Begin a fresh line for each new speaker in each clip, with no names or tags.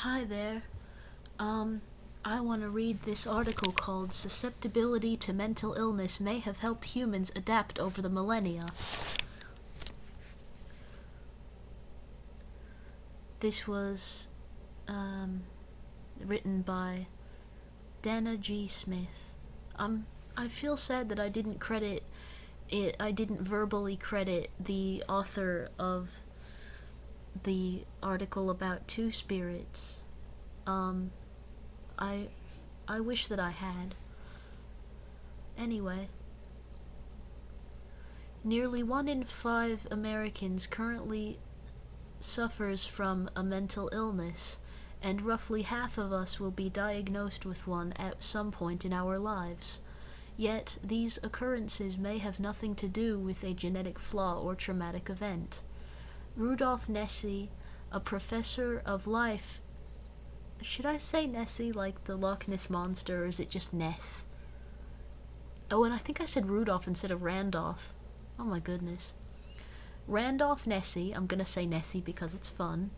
Hi there. I want to read this article called Susceptibility to Mental Illness May Have Helped Humans Adapt Over the Millennia. This was written by Dana G. Smith. I feel sad that I didn't credit it, I didn't verbally credit the author of the article about two spirits. Um, I I wish that I had. Anyway, nearly 1 in 5 Americans currently suffers from a mental illness, and roughly half of us will be diagnosed with one at some point in our lives. Yet, these occurrences may have nothing to do with a genetic flaw or traumatic event. Rudolf Nessie, a professor of life. Should I say Nessie like the Loch Ness Monster, or is it just Ness? Oh, and I think I said Rudolph instead of Randolph. Oh my goodness. Randolph Nessie, I'm gonna say Nessie because it's fun,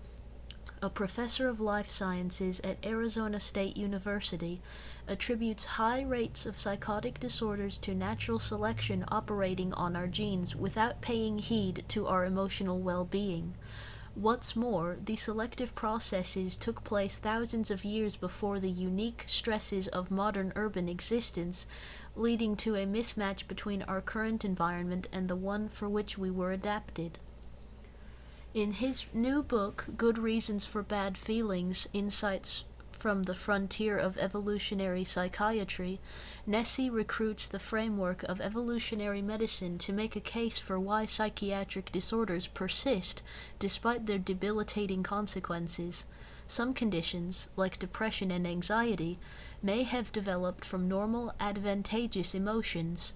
a professor of life sciences at Arizona State University, attributes high rates of psychotic disorders to natural selection operating on our genes without paying heed to our emotional well-being. What's more, the selective processes took place thousands of years before the unique stresses of modern urban existence, leading to a mismatch between our current environment and the one for which we were adapted. In his new book, Good Reasons for Bad Feelings: Insights from the Frontier of Evolutionary Psychiatry, Nessie recruits the framework of evolutionary medicine to make a case for why psychiatric disorders persist despite their debilitating consequences. Some conditions, like depression and anxiety, may have developed from normal advantageous emotions.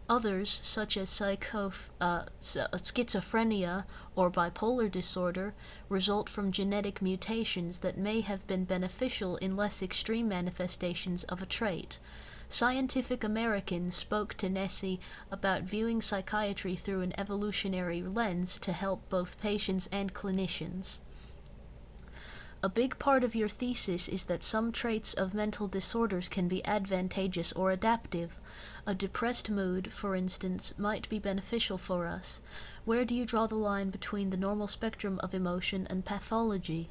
Others, such as schizophrenia or bipolar disorder, result from genetic mutations that may have been beneficial in less extreme manifestations of a trait. Scientific American spoke to Nessie about viewing psychiatry through an evolutionary lens to help both patients and clinicians. A big part of your thesis is that some traits of mental disorders can be advantageous or adaptive. A depressed mood, for instance, might be beneficial for us. Where do you draw the line between the normal spectrum of emotion and pathology?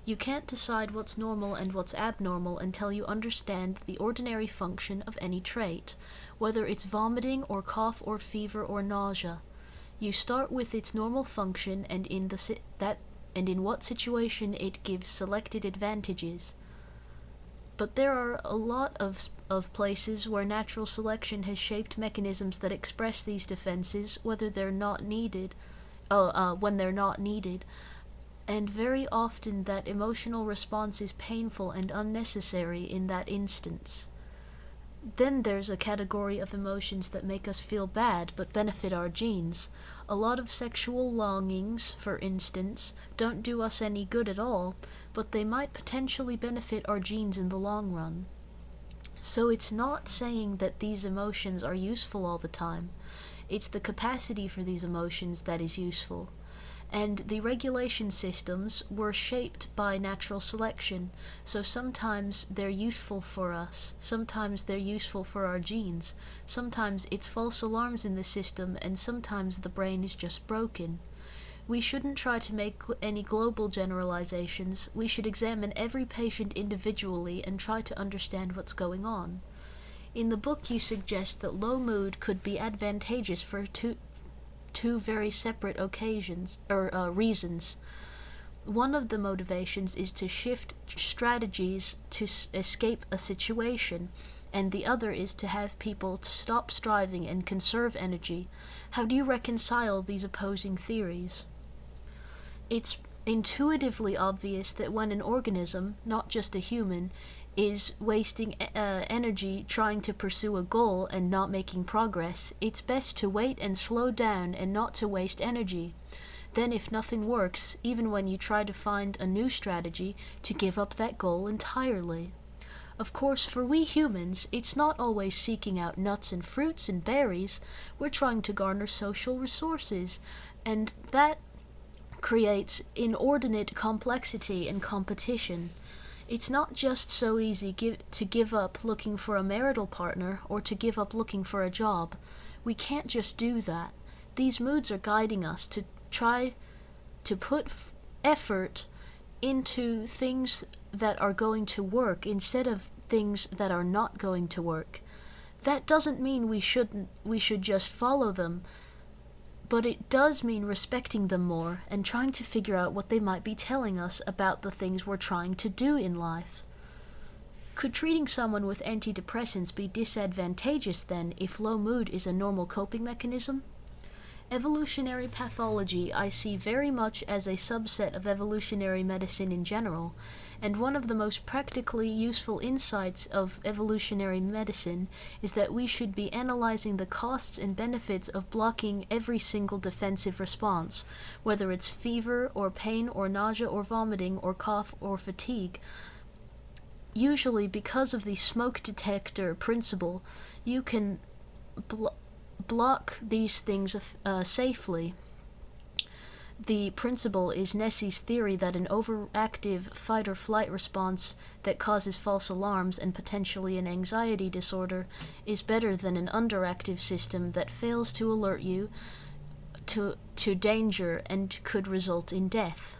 You can't decide what's normal and what's abnormal until you understand the ordinary function of any trait, whether it's vomiting or cough or fever or nausea. You start with its normal function and in what situation it gives selected advantages. But there are a lot of places where natural selection has shaped mechanisms that express these defenses when they're not needed, and very often that emotional response is painful and unnecessary in that instance. Then there's a category of emotions that make us feel bad but benefit our genes. A lot of sexual longings, for instance, don't do us any good at all, but they might potentially benefit our genes in the long run. So it's not saying that these emotions are useful all the time. It's the capacity for these emotions that is useful. And the regulation systems were shaped by natural selection, so sometimes they're useful for us, sometimes they're useful for our genes, sometimes it's false alarms in the system, and sometimes the brain is just broken. We shouldn't try to make any global generalizations. We should examine every patient individually and try to understand what's going on. In the book you suggest that low mood could be advantageous for two very separate reasons. One of the motivations is to shift strategies to escape a situation, and the other is to have people stop striving and conserve energy. How do you reconcile these opposing theories? It's intuitively obvious that when an organism, not just a human, is wasting energy trying to pursue a goal and not making progress, it's best to wait and slow down and not to waste energy. Then if nothing works, even when you try to find a new strategy, to give up that goal entirely. Of course, for we humans, it's not always seeking out nuts and fruits and berries. We're trying to garner social resources, and that creates inordinate complexity and competition. It's not just so easy to give up looking for a marital partner or to give up looking for a job. We can't just do that. These moods are guiding us to try to put effort into things that are going to work instead of things that are not going to work. That doesn't mean we should just follow them, but it does mean respecting them more and trying to figure out what they might be telling us about the things we're trying to do in life. Could treating someone with antidepressants be disadvantageous then if low mood is a normal coping mechanism? Evolutionary pathology I see very much as a subset of evolutionary medicine in general, and one of the most practically useful insights of evolutionary medicine is that we should be analyzing the costs and benefits of blocking every single defensive response, whether it's fever or pain or nausea or vomiting or cough or fatigue. Usually, because of the smoke detector principle, you can block these things safely. The principle is Nessie's theory that an overactive fight-or-flight response that causes false alarms and potentially an anxiety disorder is better than an underactive system that fails to alert you to danger and could result in death.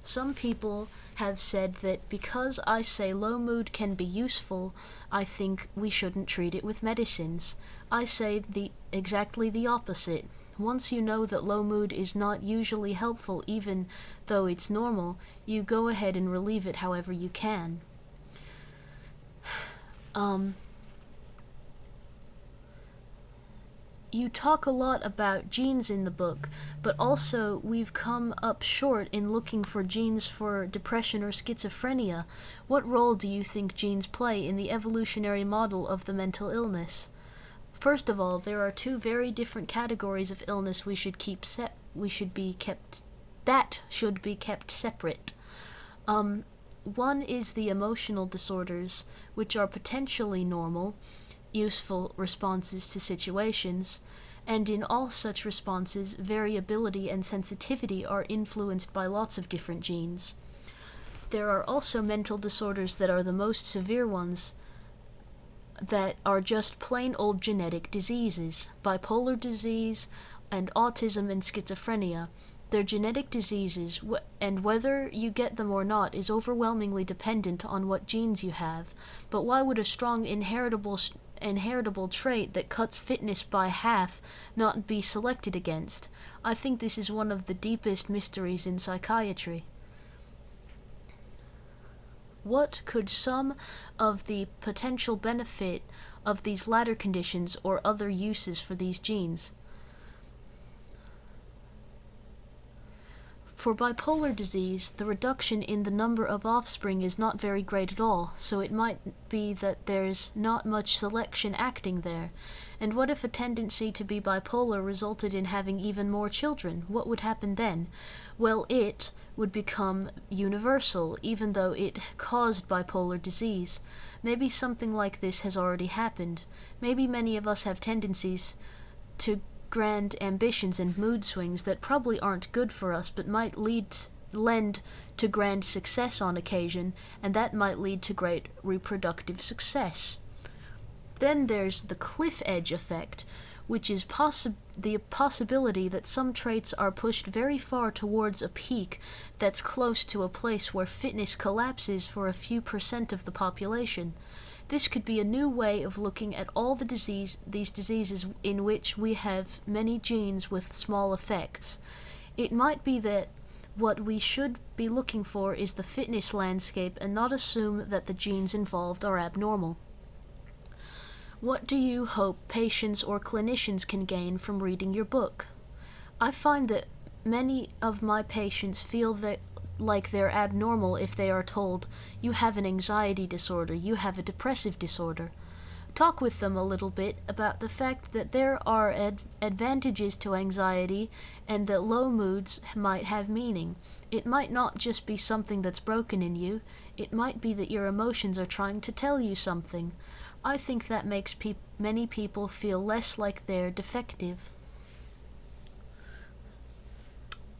Some people have said that because I say low mood can be useful, I think we shouldn't treat it with medicines. I say exactly the opposite. Once you know that low mood is not usually helpful even though it's normal, you go ahead and relieve it however you can. You talk a lot about genes in the book, but also we've come up short in looking for genes for depression or schizophrenia. What role do you think genes play in the evolutionary model of the mental illness? First of all, there are two very different categories of illness that should be kept separate. One is the emotional disorders, which are potentially normal, useful responses to situations, and in all such responses, variability and sensitivity are influenced by lots of different genes. There are also mental disorders that are the most severe ones, that are just plain old genetic diseases, bipolar disease and autism and schizophrenia. They're genetic diseases, and whether you get them or not is overwhelmingly dependent on what genes you have. But why would a strong inheritable trait that cuts fitness by half not be selected against? I think this is one of the deepest mysteries in psychiatry. What could some of the potential benefit of these latter conditions or other uses for these genes? For bipolar disease, the reduction in the number of offspring is not very great at all, so it might be that there's not much selection acting there. And what if a tendency to be bipolar resulted in having even more children? What would happen then? Well, it would become universal, even though it caused bipolar disease. Maybe something like this has already happened. Maybe many of us have tendencies to grand ambitions and mood swings that probably aren't good for us but might lend to grand success on occasion, and that might lead to great reproductive success. Then there's the cliff edge effect, which is the possibility that some traits are pushed very far towards a peak that's close to a place where fitness collapses for a few % of the population. This could be a new way of looking at all these diseases in which we have many genes with small effects. It might be that what we should be looking for is the fitness landscape and not assume that the genes involved are abnormal. What do you hope patients or clinicians can gain from reading your book? I find that many of my patients feel like they're abnormal if they are told, you have an anxiety disorder, you have a depressive disorder. Talk with them a little bit about the fact that there are advantages to anxiety and that low moods might have meaning. It might not just be something that's broken in you, it might be that your emotions are trying to tell you something. I think that makes many people feel less like they're defective.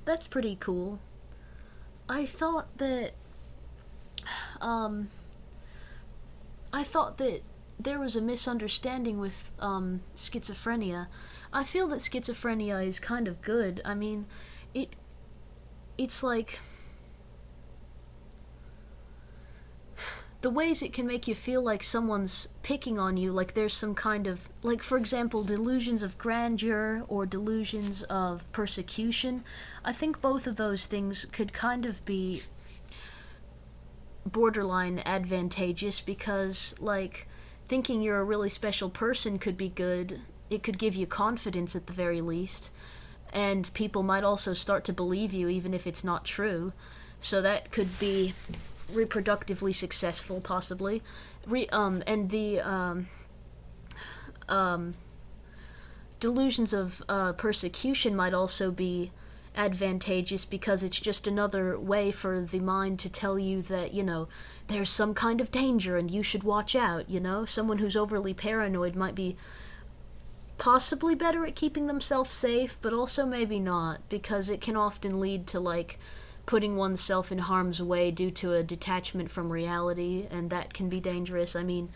That's pretty cool. I thought that, um, I thought that there was a misunderstanding with, schizophrenia. I feel that schizophrenia is kind of good. I mean, it, it's like, the ways it can make you feel like someone's picking on you, like there's some kind of, like, for example, delusions of grandeur or delusions of persecution. I think both of those things could kind of be borderline advantageous because, like, thinking you're a really special person could be good. It could give you confidence at the very least, and people might also start to believe you even if it's not true. So that could be reproductively successful, possibly. And the delusions of persecution might also be advantageous because it's just another way for the mind to tell you that, there's some kind of danger and you should watch out, Someone who's overly paranoid might be possibly better at keeping themselves safe, but also maybe not, because it can often lead to, like, putting oneself in harm's way due to a detachment from reality, and that can be dangerous. I mean,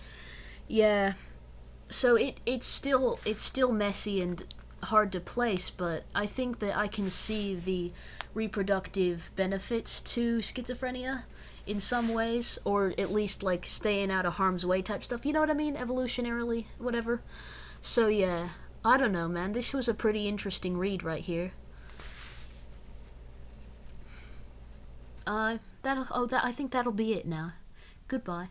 yeah. So it's still messy and hard to place, but I think that I can see the reproductive benefits to schizophrenia in some ways, or at least, like, staying out of harm's way type stuff. You know what I mean? Evolutionarily, whatever. So yeah, I don't know, man. This was a pretty interesting read right here. I think that'll be it now. Goodbye.